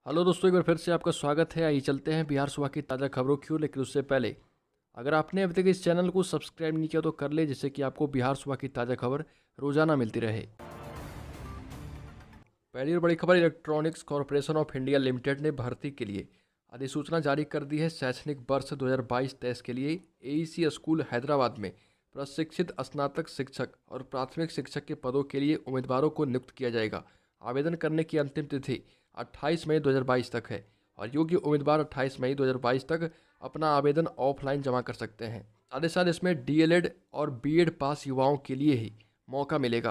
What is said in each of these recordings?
Hello दोस्तों, एक बार फिर से आपका स्वागत है। आइए चलते हैं बिहार सुबह की ताज़ा खबरों की ओर। लेकिन उससे पहले अगर आपने अभी तक इस चैनल को सब्सक्राइब नहीं किया तो कर ले, जिससे कि आपको बिहार सुबह की ताज़ा खबर रोजाना मिलती रहे। पहली और बड़ी खबर, electronics corporation of India limited ने भर्ती के लिए अधिसूचना जारी कर दी है। शैक्षणिक वर्ष 2022-23 के लिए एईसी स्कूल हैदराबाद में प्रशिक्षित स्नातक शिक्षक और प्राथमिक शिक्षक के पदों के लिए उम्मीदवारों को नियुक्त किया जाएगा। आवेदन करने की अंतिम तिथि 28 मई 2022 तक है और योग्य उम्मीदवार 28 मई 2022 तक अपना आवेदन ऑफलाइन जमा कर सकते हैं। साथ ही साथ इसमें डीएलएड और बीएड पास युवाओं के लिए ही मौका मिलेगा।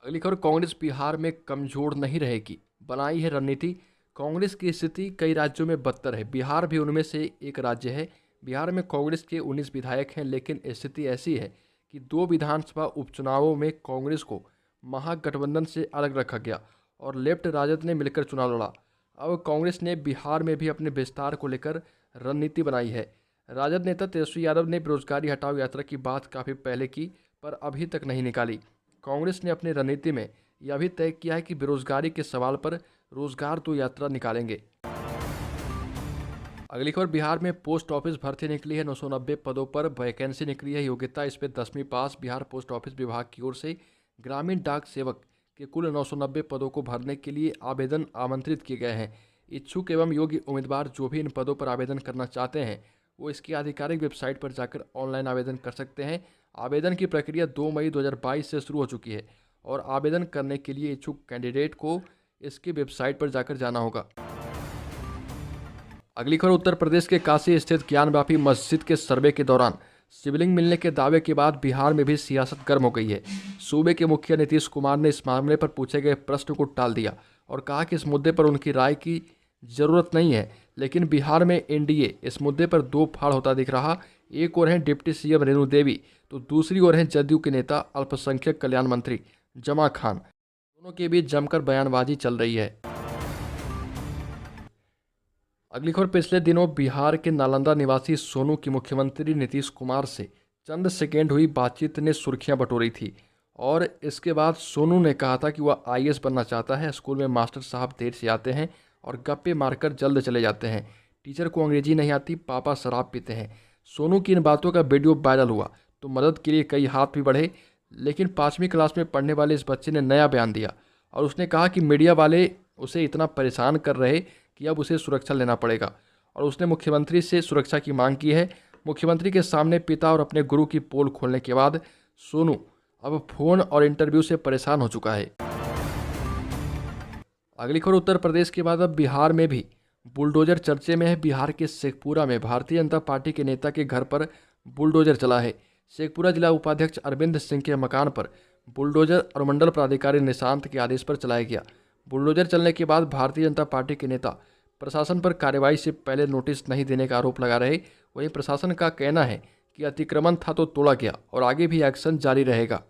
अगली खबर, कांग्रेस बिहार में कमजोर नहीं रहेगी, बनाई है रणनीति। कांग्रेस की स्थिति कई राज्यों में बदतर है, बिहार भी उनमें से एक राज्य है। बिहार में कांग्रेस के 19 विधायक हैं, लेकिन स्थिति ऐसी है कि 2 विधानसभा उपचुनावों में कांग्रेस को महागठबंधन से अलग रखा गया और लेफ्ट राजद ने मिलकर चुनाव लड़ा। अब कांग्रेस ने बिहार में भी अपने विस्तार को लेकर रणनीति बनाई है। राजद नेता तेजस्वी यादव ने बेरोजगारी हटाओ यात्रा की बात काफ़ी पहले की, पर अभी तक नहीं निकाली। कांग्रेस ने अपनी रणनीति में यह भी तय किया है कि बेरोजगारी के सवाल पर रोजगार तो यात्रा निकालेंगे। अगली खबर, बिहार में पोस्ट ऑफिस भर्ती निकली है। 990 पदों पर वैकेंसी निकली है। योग्यता इस पे 10वीं पास। बिहार पोस्ट ऑफिस विभाग की ओर से ग्रामीण डाक सेवक के कुल 990 पदों को भरने के लिए आवेदन आमंत्रित किए गए हैं। इच्छुक एवं योग्य उम्मीदवार जो भी इन पदों पर आवेदन करना चाहते हैं वो इसकी आधिकारिक वेबसाइट पर जाकर ऑनलाइन आवेदन कर सकते हैं। आवेदन की प्रक्रिया 2 मई 2022 से शुरू हो चुकी है और आवेदन करने के लिए इच्छुक कैंडिडेट को इसकी वेबसाइट पर जाकर जाना होगा। अगली खबर, उत्तर प्रदेश के काशी स्थित ज्ञानवापी मस्जिद के सर्वे के दौरान शिवलिंग मिलने के दावे के बाद बिहार में भी सियासत गर्म हो गई है। सूबे के मुखिया नीतीश कुमार ने इस मामले पर पूछे गए प्रश्न को टाल दिया और कहा कि इस मुद्दे पर उनकी राय की जरूरत नहीं है। लेकिन बिहार में एनडीए इस मुद्दे पर दो फाड़ होता दिख रहा। एक ओर हैं डिप्टी सीएम रेणु देवी तो दूसरी ओर हैं जदयू के नेता अल्पसंख्यक कल्याण मंत्री जमा खान। दोनों के बीच जमकर बयानबाजी चल रही है। अगली खबर, पिछले दिनों बिहार के नालंदा निवासी सोनू की मुख्यमंत्री नीतीश कुमार से चंद सेकेंड हुई बातचीत ने सुर्खियां बटोरी थी और इसके बाद सोनू ने कहा था कि वह आईएएस बनना चाहता है। स्कूल में मास्टर साहब देर से आते हैं और गप्पे मारकर जल्द चले जाते हैं। टीचर को अंग्रेजी नहीं आती, पापा शराब पीते हैं। सोनू की इन बातों का वीडियो वायरल हुआ तो मदद के लिए कई हाथ भी बढ़े, लेकिन 5वीं क्लास में पढ़ने वाले इस बच्चे ने नया बयान दिया और उसने कहा कि मीडिया वाले उसे इतना परेशान कर रहे कि अब उसे सुरक्षा लेना पड़ेगा और उसने मुख्यमंत्री से सुरक्षा की मांग की है। मुख्यमंत्री के सामने पिता और अपने गुरु की पोल खोलने के बाद सोनू अब फोन और इंटरव्यू से परेशान हो चुका है। अगली खबर, उत्तर प्रदेश के बाद अब बिहार में भी बुलडोजर चर्चे में है। बिहार के शेखपुरा में भारतीय जनता पार्टी के नेता के घर पर बुलडोजर चला है। शेखपुरा जिला उपाध्यक्ष अरविंद सिंह के मकान पर बुलडोजर और मंडल प्राधिकारी निशांत के आदेश पर चलाया गया। बुलडोजर चलने के बाद भारतीय जनता पार्टी के नेता प्रशासन पर कार्रवाई से पहले नोटिस नहीं देने का आरोप लगा रहे। वहीं प्रशासन का कहना है कि अतिक्रमण था तो तोड़ा गया और आगे भी एक्शन जारी रहेगा।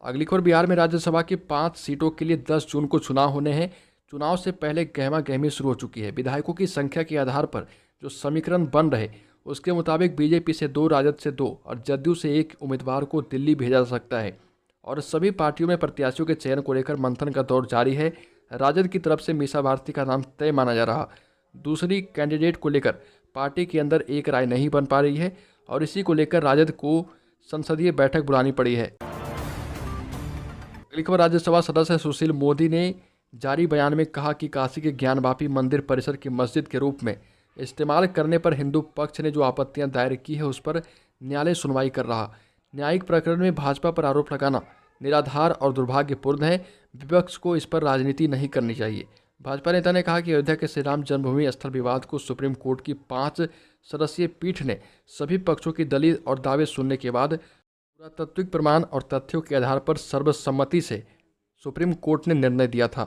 अगली खबर, बिहार में राज्यसभा की 5 सीटों के लिए 10 जून को चुनाव होने हैं। चुनाव से पहले गहमा गहमी शुरू हो चुकी है। विधायकों की संख्या के आधार पर जो समीकरण बन रहे उसके मुताबिक बीजेपी से 2, राजद से 2 और जदयू से 1 उम्मीदवार को दिल्ली भेजा जा सकता है और सभी पार्टियों में प्रत्याशियों के चयन को लेकर मंथन का दौर जारी है। राजद की तरफ से मीसा भारती का नाम तय माना जा रहा। दूसरी कैंडिडेट को लेकर पार्टी के अंदर एक राय नहीं बन पा रही है और इसी को लेकर राजद को संसदीय बैठक बुलानी पड़ी है। अगली खबर, राज्यसभा सदस्य सुशील मोदी ने जारी बयान में कहा कि काशी के ज्ञानवापी मंदिर परिसर की मस्जिद के रूप में इस्तेमाल करने पर हिंदू पक्ष ने जो आपत्तियां दायर की है उस पर न्यायालय सुनवाई कर रहा। न्यायिक प्रकरण में भाजपा पर आरोप लगाना निराधार और दुर्भाग्यपूर्ण है। विपक्ष को इस पर राजनीति नहीं करनी चाहिए। भाजपा नेता ने कहा कि अयोध्या के श्री राम जन्मभूमि स्थल विवाद को सुप्रीम कोर्ट की 5 सदस्यीय पीठ ने सभी पक्षों की दलील और दावे सुनने के बाद पुरातात्विक प्रमाण और तथ्यों के आधार पर सर्वसम्मति से सुप्रीम कोर्ट ने निर्णय दिया था।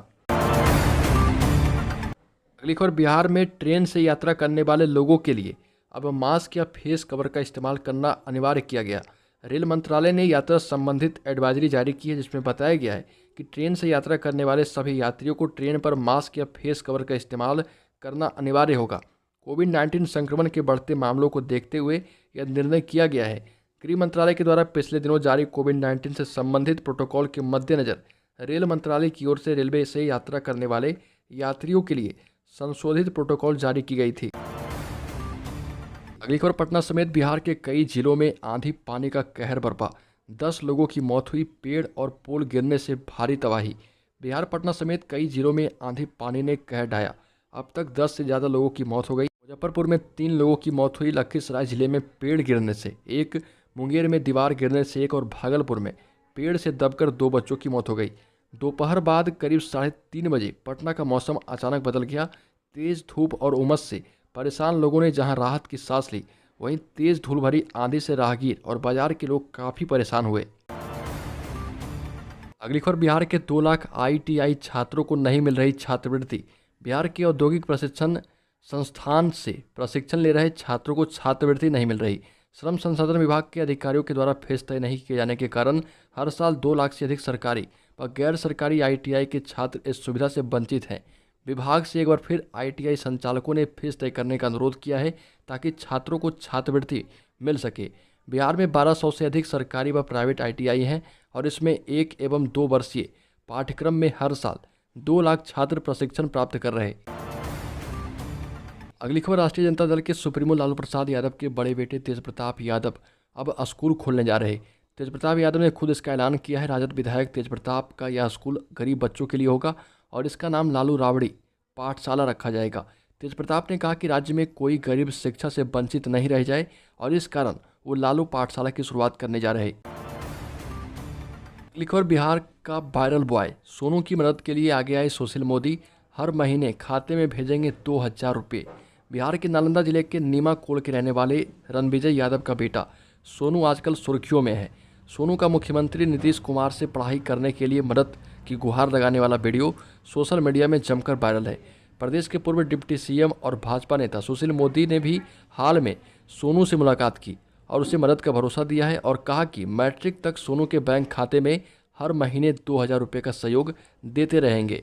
अगली खबर, बिहार में ट्रेन से यात्रा करने वाले लोगों के लिए अब मास्क या फेस कवर का इस्तेमाल करना अनिवार्य किया गया। रेल मंत्रालय ने यात्रा संबंधित एडवाइजरी जारी की है जिसमें बताया गया है कि ट्रेन से यात्रा करने वाले सभी यात्रियों को ट्रेन पर मास्क या फेस कवर का इस्तेमाल करना अनिवार्य होगा। कोविड-19 संक्रमण के बढ़ते मामलों को देखते हुए यह निर्णय किया गया है। गृह मंत्रालय के द्वारा पिछले दिनों जारी कोविड-19 से संबंधित प्रोटोकॉल के मद्देनज़र रेल मंत्रालय की ओर से रेलवे से यात्रा करने वाले यात्रियों के लिए संशोधित प्रोटोकॉल जारी की गई थी। अगली खबर, पटना समेत बिहार के कई जिलों में आंधी पानी का कहर बरपा, 10 लोगों की मौत हुई, पेड़ और पुल गिरने से भारी तबाही। बिहार पटना समेत कई जिलों में आंधी पानी ने कहर ढाया, अब तक 10 से ज़्यादा लोगों की मौत हो गई। मुजफ्फरपुर में 3 लोगों की मौत हुई, लखीसराय जिले में पेड़ गिरने से एक, मुंगेर में दीवार गिरने से एक और भागलपुर में पेड़ से दबकर 2 बच्चों की मौत हो गई। दोपहर बाद करीब 3:30 बजे पटना का मौसम अचानक बदल गया। तेज धूप और उमस से परेशान लोगों ने जहां राहत की सांस ली, वहीं तेज धूल भरी आंधी से राहगीर और बाजार के लोग काफ़ी परेशान हुए। अगली खबर, बिहार के 2 लाख ITI छात्रों को नहीं मिल रही छात्रवृत्ति। बिहार के औद्योगिक प्रशिक्षण संस्थान से प्रशिक्षण ले रहे छात्रों को छात्रवृत्ति नहीं मिल रही। श्रम संसाधन विभाग के अधिकारियों के द्वारा फीस तय नहीं किए जाने के कारण हर साल 2 लाख से अधिक सरकारी व गैर सरकारी ITI के छात्र इस सुविधा से वंचित हैं। विभाग से एक बार फिर ITI संचालकों ने फीस तय करने का अनुरोध किया है ताकि छात्रों को छात्रवृत्ति मिल सके। बिहार में 1200 से अधिक सरकारी व प्राइवेट ITI हैं और इसमें 1 एवं 2 वर्षीय पाठ्यक्रम में हर साल 2 लाख छात्र प्रशिक्षण प्राप्त कर रहे। अगली खबर, राष्ट्रीय जनता दल के सुप्रीमो लालू प्रसाद यादव के बड़े बेटे तेज प्रताप यादव अब स्कूल खोलने जा रहे। तेज प्रताप यादव ने खुद इसका ऐलान किया है। राजद विधायक तेज प्रताप का यह स्कूल गरीब बच्चों के लिए होगा और इसका नाम लालू राबड़ी पाठशाला रखा जाएगा। तेज प्रताप ने कहा कि राज्य में कोई गरीब शिक्षा से वंचित नहीं रह जाए और इस कारण वो लालू पाठशाला की शुरुआत करने जा रहे। अगली खबर, बिहार का वायरल बॉय सोनू की मदद के लिए आगे आए सुशील मोदी, हर महीने खाते में भेजेंगे 2000 रुपये। बिहार के नालंदा जिले के नीमा कोल के रहने वाले रणविजय यादव का बेटा सोनू आजकल सुर्खियों में है। सोनू का मुख्यमंत्री नीतीश कुमार से पढ़ाई करने के लिए मदद की गुहार लगाने वाला वीडियो सोशल मीडिया में जमकर वायरल है। प्रदेश के पूर्व डिप्टी CM और भाजपा नेता सुशील मोदी ने भी हाल में सोनू से मुलाकात की और उसे मदद का भरोसा दिया है और कहा कि मैट्रिक तक सोनू के बैंक खाते में हर महीने 2000 रुपये का सहयोग देते रहेंगे।